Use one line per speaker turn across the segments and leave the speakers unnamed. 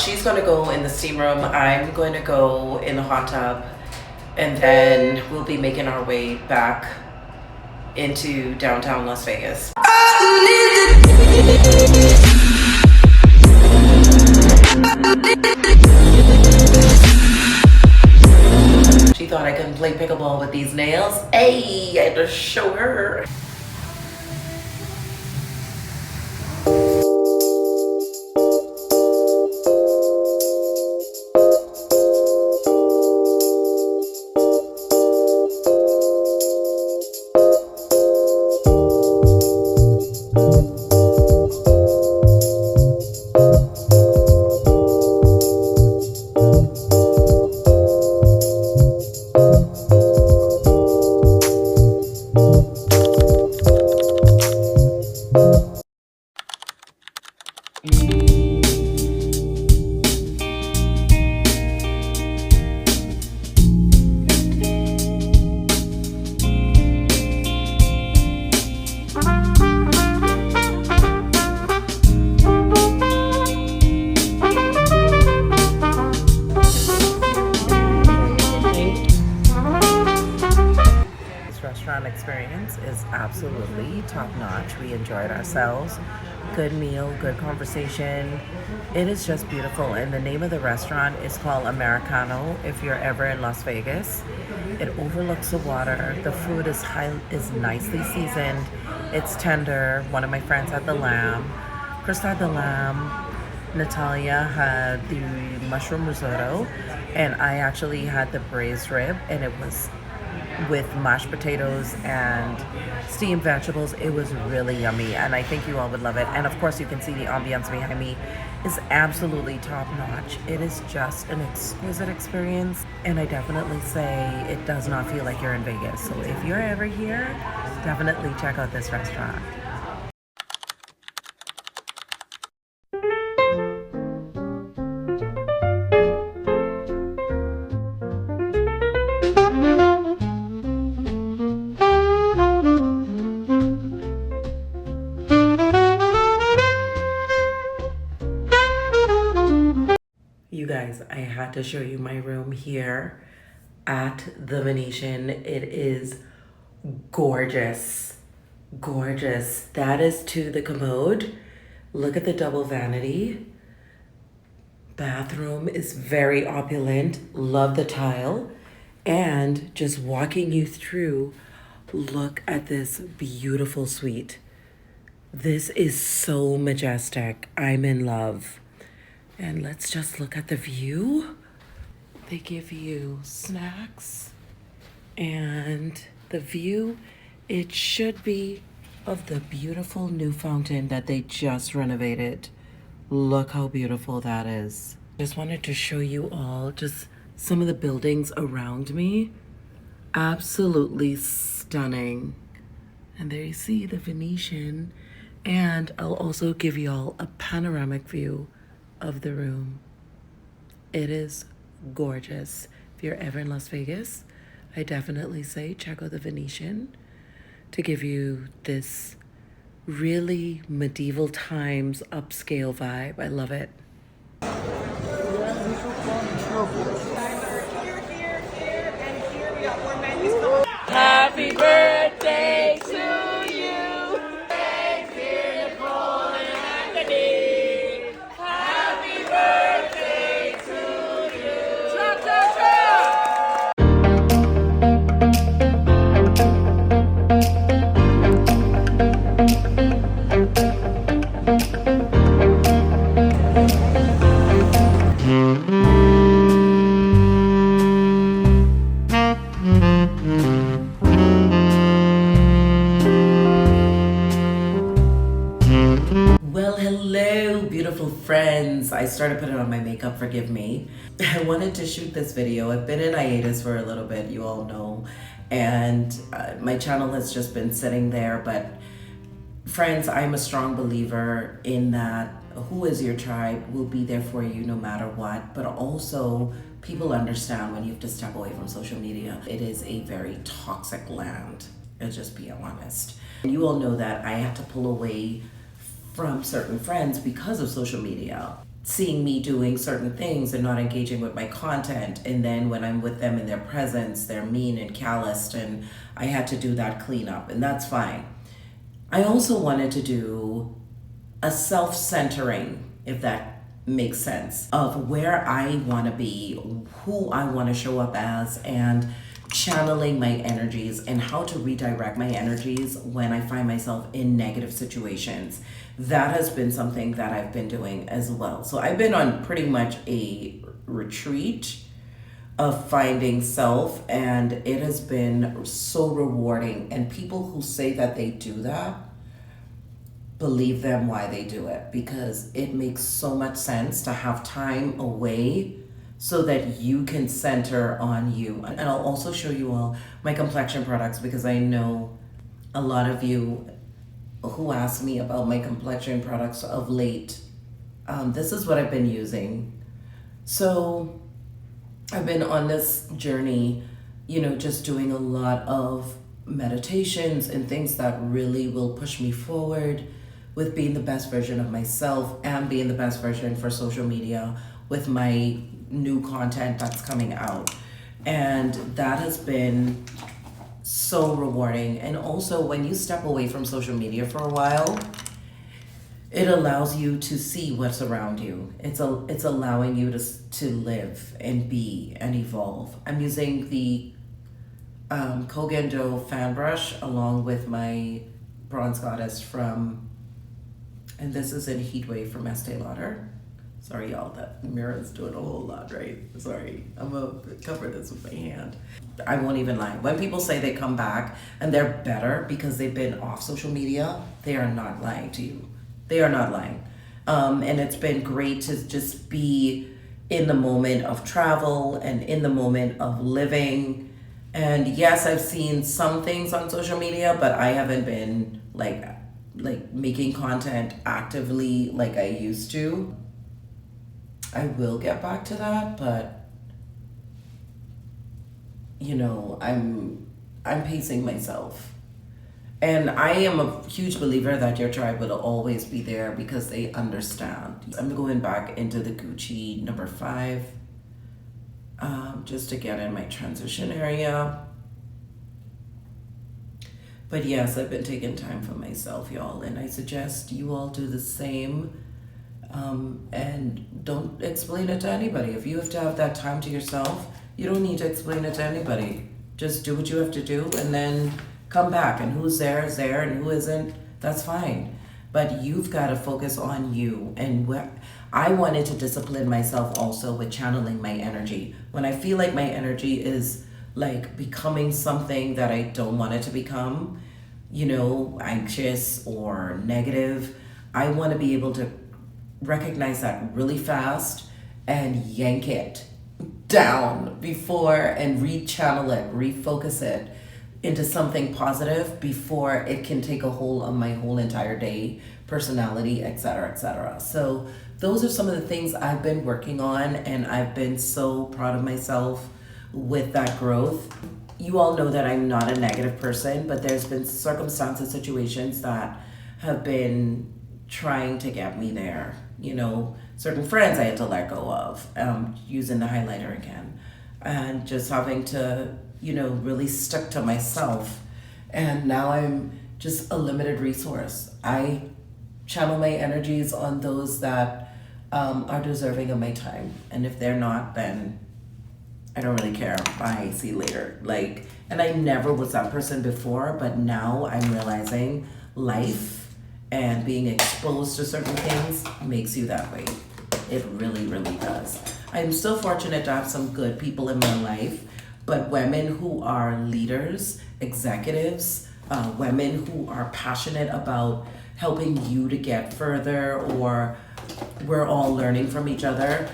she's going to go in the steam room. I'm going to go in the hot tub. And then we'll be making our way back into downtown Las Vegas. She thought I couldn't play pickleball with these nails. Hey, I had to show her. Experience is absolutely top-notch. We enjoyed ourselves. Good meal, good conversation. It is just beautiful, and the name of the restaurant is called Americano if you're ever in Las Vegas. It overlooks the water. The food is nicely seasoned. It's tender. One of my friends had the lamb. Chris had the lamb. Natalia had the mushroom risotto, and I actually had the braised rib, and it was with mashed potatoes and steamed vegetables. It was really yummy, and I think you all would love it. And of course, you can see the ambiance behind me is absolutely top-notch. It is just an exquisite experience, and I definitely say it does not feel like you're in Vegas. So if you're ever here, definitely check out this restaurant. You guys, I had to show you my room here at the Venetian. It is gorgeous, gorgeous. That is to the commode. Look at the double vanity. Bathroom is very opulent. Love the tile. And just walking you through, look at this beautiful suite. This is so majestic. I'm in love. And let's just look at the view. They give you snacks and the view, it should be of the beautiful new fountain that they just renovated. Look how beautiful that is. Just wanted to show you all just some of the buildings around me. Absolutely stunning. And there you see the Venetian. And I'll also give you all a panoramic view of the room. It is gorgeous. If you're ever in Las Vegas, I definitely say check out the Venetian to give you this really medieval times upscale vibe. I love it. Happy birthday to you. Friends, I started putting on my makeup, forgive me. I wanted to shoot this video. I've been in hiatus for a little bit, you all know, and my channel has just been sitting there, but friends, I'm a strong believer in that who is your tribe will be there for you no matter what, but also people understand when you have to step away from social media. It is a very toxic land, I'll just be honest. And you all know that I had to pull away from certain friends because of social media. seeing me doing certain things and not engaging with my content. And then when I'm with them in their presence, they're mean and calloused, and I had to do that cleanup, and that's fine. I also wanted to do a self-centering, if that makes sense, of where I want to be, who I want to show up as, and channeling my energies and how to redirect my energies when I find myself in negative situations. That has been something that I've been doing as well. So I've been on pretty much a retreat of finding self, and it has been so rewarding. And people who say that they do that, believe them why they do it, because it makes so much sense to have time away so that you can center on you. And I'll also show you all my complexion products, because I know a lot of you who ask me about my complexion products of late. This is what I've been using. So I've been on this journey, just doing a lot of meditations and things that really will push me forward with being the best version of myself and being the best version for social media with my new content that's coming out. And that has been so rewarding. And also, when you step away from social media for a while, it allows you to see what's around you. It's allowing you to live and be and evolve. I'm using the Kogendo fan brush along with my Bronze Goddess and this is in Heatwave from Estee Lauder. Sorry, y'all, that mirror is doing a whole lot, right? Sorry, I'm gonna cover this with my hand. I won't even lie. When people say they come back and they're better because they've been off social media, they are not lying to you. They are not lying. And it's been great to just be in the moment of travel and in the moment of living. And yes, I've seen some things on social media, but I haven't been like making content actively like I used to. I will get back to that, but I'm pacing myself. And I am a huge believer that your tribe will always be there because they understand. I'm going back into the Gucci number 5, just to get in my transition area. But yes, I've been taking time for myself, y'all, and I suggest you all do the same. And don't explain it to anybody. If you have to have that time to yourself, you don't need to explain it to anybody. Just do what you have to do and then come back. And who's there is there, and who isn't, that's fine. But you've got to focus on you. And I wanted to discipline myself also with channeling my energy. When I feel like my energy is like becoming something that I don't want it to become, anxious or negative, I want to be able to recognize that really fast and yank it down before and rechannel it, refocus it into something positive before it can take a hold of my whole entire day, personality, etc., etc. So those are some of the things I've been working on, and I've been so proud of myself with that growth. You all know that I'm not a negative person, but there's been circumstances, situations that have been trying to get me there. Certain friends I had to let go of, using the highlighter again, and just having to, really stick to myself. And now I'm just a limited resource. I channel my energies on those that are deserving of my time. And if they're not, then I don't really care. Bye, see you later. And I never was that person before, but now I'm realizing life and being exposed to certain things makes you that way. It really, really does. I'm still fortunate to have some good people in my life, but women who are leaders, executives, women who are passionate about helping you to get further, or we're all learning from each other,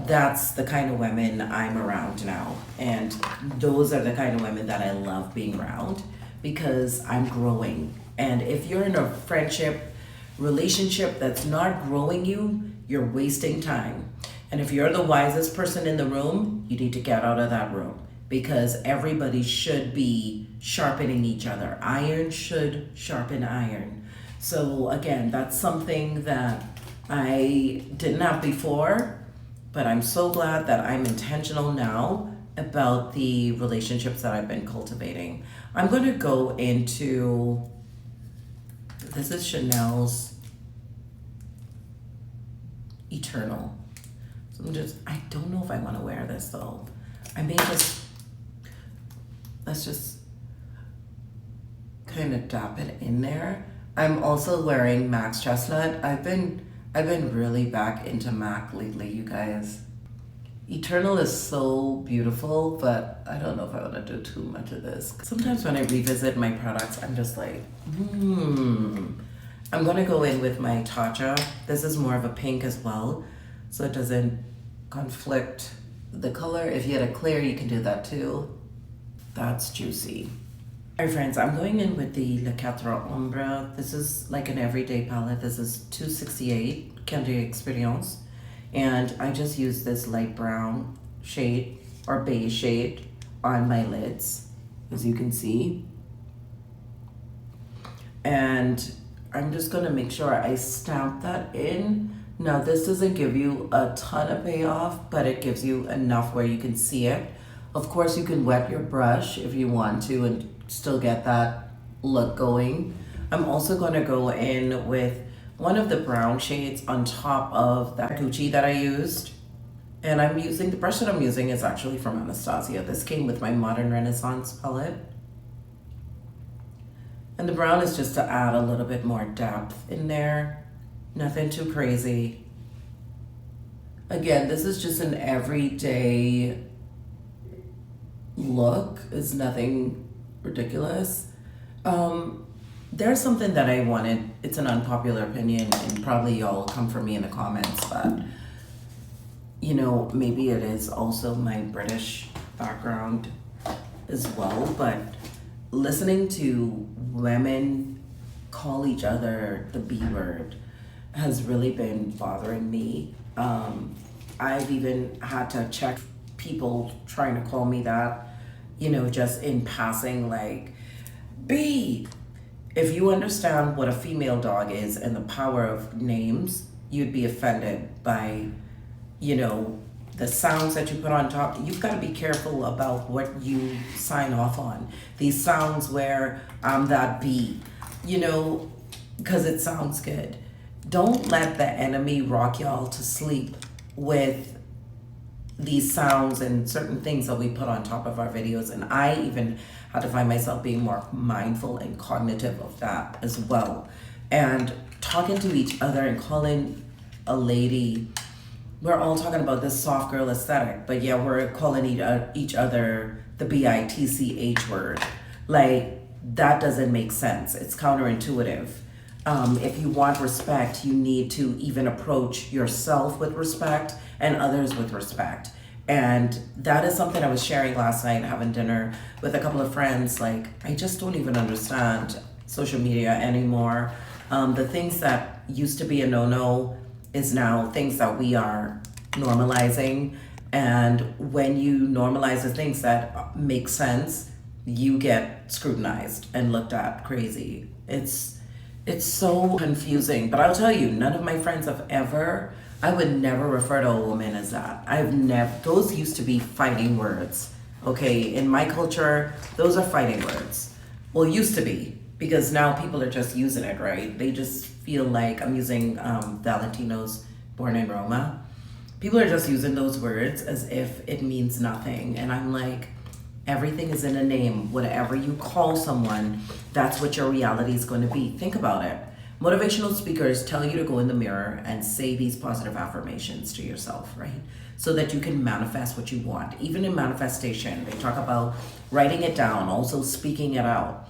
that's the kind of women I'm around now. And those are the kind of women that I love being around, because I'm growing. And if you're in a friendship, relationship that's not growing you, you're wasting time. And if you're the wisest person in the room, you need to get out of that room, because everybody should be sharpening each other. Iron should sharpen iron. So again, that's something that I didn't have before, but I'm so glad that I'm intentional now about the relationships that I've been cultivating. I'm going to go into, this is Chanel's Eternal. So I don't know if I want to wear this though. I may just, let's just kind of dab it in there. I'm also wearing MAC's Chestnut. I've been really back into MAC lately, you guys. Eternal is so beautiful, but I don't know if I want to do too much of this. Sometimes when I revisit my products, I'm just like, I'm gonna go in with my Tatcha. This is more of a pink as well, so it doesn't conflict the color. If you had a clear, you can do that too. That's juicy. All right, friends, I'm going in with the Le Quatre Ombre. This is like an everyday palette. This is 268 Candy Experience. And I just use this light brown shade or beige shade on my lids, as you can see. And I'm just gonna make sure I stamp that in. Now, this doesn't give you a ton of payoff, but it gives you enough where you can see it. Of course, you can wet your brush if you want to and still get that look going. I'm also gonna go in with one of the brown shades on top of that Gucci that I used. And the brush that I'm using is actually from Anastasia. This came with my Modern Renaissance palette. And the brown is just to add a little bit more depth in there. Nothing too crazy. Again, this is just an everyday look. It's nothing ridiculous. There's something that I wanted. It's an unpopular opinion, and probably y'all will come for me in the comments, but you know, maybe it is also my British background as well, but listening to women call each other the B word has really been bothering me. I've even had to check people trying to call me that, you know, just in passing, like, B. If you understand what a female dog is and the power of names, you'd be offended by, you know, the sounds that you put on top. You've got to be careful about what you sign off on. These sounds where I'm that bee, you know, because it sounds good. Don't let the enemy rock y'all to sleep with these sounds and certain things that we put on top of our videos. And I even had to find myself being more mindful and cognitive of that as well. And talking to each other and calling a lady, we're all talking about this soft girl aesthetic, but yeah, we're calling each other the BITCH word. Like, that doesn't make sense. It's counterintuitive. If you want respect, you need to even approach yourself with respect and others with respect. And that is something I was sharing last night, having dinner with a couple of friends. Like, I just don't even understand social media anymore. The things that used to be a no-no is now things that we are normalizing. And when you normalize the things that make sense, you get scrutinized and looked at crazy. It's so confusing. But I'll tell you, none of my friends have ever, I would never refer to a woman as that. Those used to be fighting words. Okay, in my culture, those are fighting words. Well, used to be, because now people are just using it, right? They just feel like, I'm using Valentino's Born in Roma. People are just using those words as if it means nothing. And I'm like, everything is in a name. Whatever you call someone, that's what your reality is going to be. Think about it. Motivational speakers tell you to go in the mirror and say these positive affirmations to yourself, right? So that you can manifest what you want. Even in manifestation, they talk about writing it down, also speaking it out.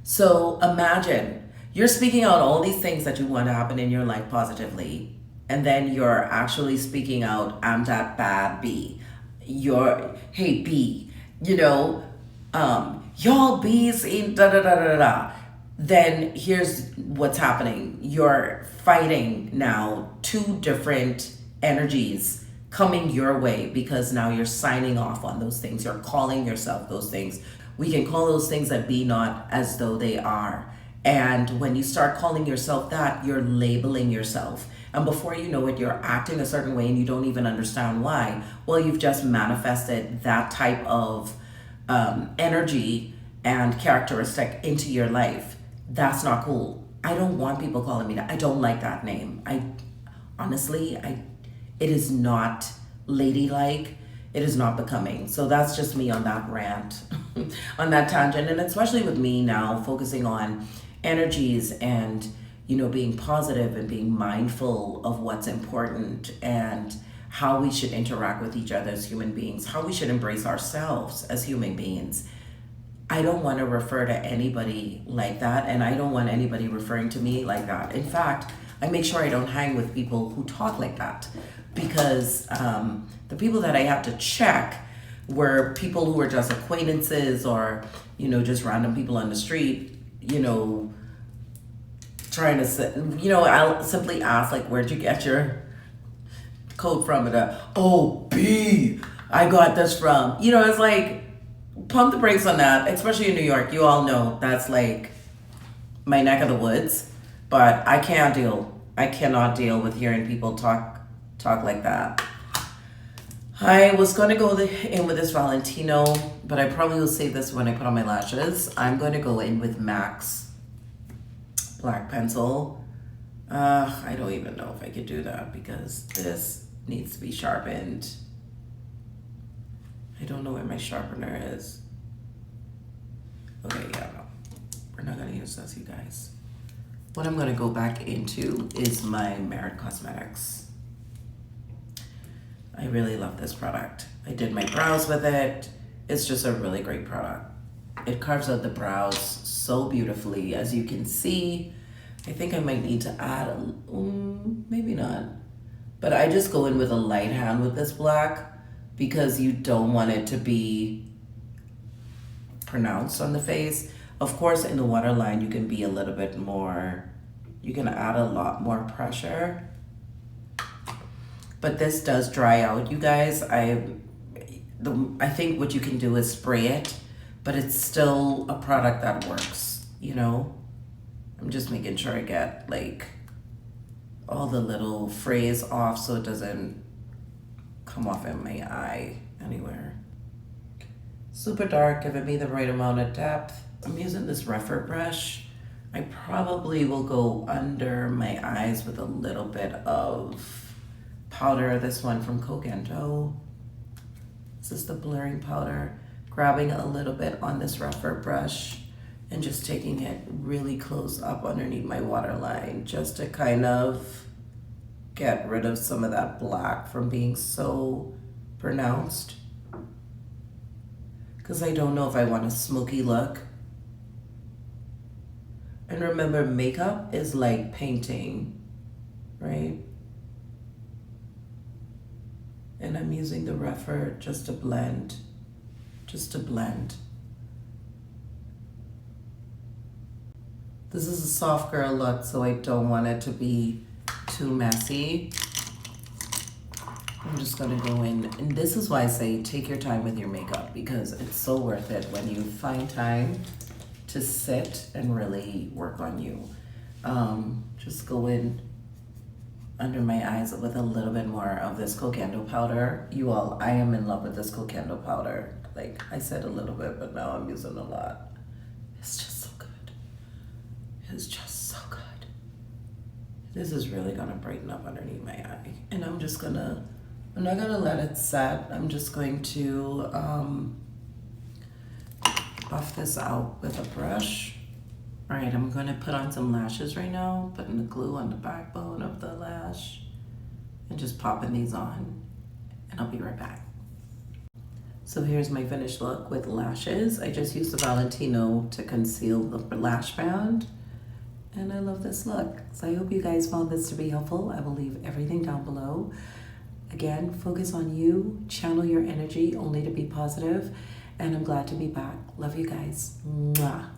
So imagine you're speaking out all these things that you want to happen in your life positively, and then you're actually speaking out, I'm that bad B. Hey B, you know, y'all bees in da da da da da. Then here's what's happening. You're fighting now two different energies coming your way because now you're signing off on those things. You're calling yourself those things. We can call those things that be not as though they are. And when you start calling yourself that, you're labeling yourself. And before you know it, you're acting a certain way and you don't even understand why. Well, you've just manifested that type of energy and characteristic into your life. That's not cool. I don't want people calling me that. I don't like that name. Honestly, it is not ladylike. It is not becoming. So that's just me on that rant, on that tangent. And especially with me now focusing on energies and, being positive and being mindful of what's important and how we should interact with each other as human beings, how we should embrace ourselves as human beings. I don't want to refer to anybody like that, and I don't want anybody referring to me like that. In fact, I make sure I don't hang with people who talk like that, because the people that I have to check were people who were just acquaintances or, just random people on the street, trying to sit, I'll simply ask, like, where'd you get your coat from? And B, I got this from, it's like, pump the brakes on that, especially in New York. You all know that's like my neck of the woods, but I cannot deal with hearing people talk like that. I was going to go in with this Valentino, but I probably will save this when I put on my lashes. I'm going to go in with MAC's black pencil. I don't even know if I could do that because this needs to be sharpened. I don't know where my sharpener is. Okay, yeah, no. We're not gonna use this, you guys. What I'm gonna go back into is my Merit Cosmetics. I really love this product. I did my brows with it. It's just a really great product. It carves out the brows so beautifully, as you can see. I think I might need to add, maybe not. But I just go in with a light hand with this black because you don't want it to be pronounced on the face. Of course, in the waterline, you can be a little bit more, you can add a lot more pressure. But this does dry out, you guys. I think what you can do is spray it, but it's still a product that works, I'm just making sure I get like all the little frays off so it doesn't come off in my eye anywhere. Super dark, giving me the right amount of depth. I'm using this rougher brush. I probably will go under my eyes with a little bit of powder. This one from Cogento. This is the blurring powder. Grabbing a little bit on this rougher brush and just taking it really close up underneath my waterline just to kind of get rid of some of that black from being so pronounced. Because I don't know if I want a smoky look. And remember, makeup is like painting, right? And I'm using the rougher just to blend. This is a soft girl look, so I don't want it to be too messy. I'm just gonna go in, and this is why I say take your time with your makeup, because it's so worth it when you find time to sit and really work on you. Just go in under my eyes with a little bit more of this Cogento powder. You all, I am in love with this Cogento powder. Like I said a little bit, but now I'm using a lot. It's just so good. It's just so good. This is really gonna brighten up underneath my eye. And I'm not gonna let it set. I'm just going to buff this out with a brush. All right, I'm gonna put on some lashes right now, putting the glue on the backbone of the lash and just popping these on, and I'll be right back. So here's my finished look with lashes. I just used the Valentino to conceal the lash band, and I love this look. So I hope you guys found this to be helpful. I will leave everything down below. Again, focus on you, channel your energy only to be positive, and I'm glad to be back. Love you guys. Mwah.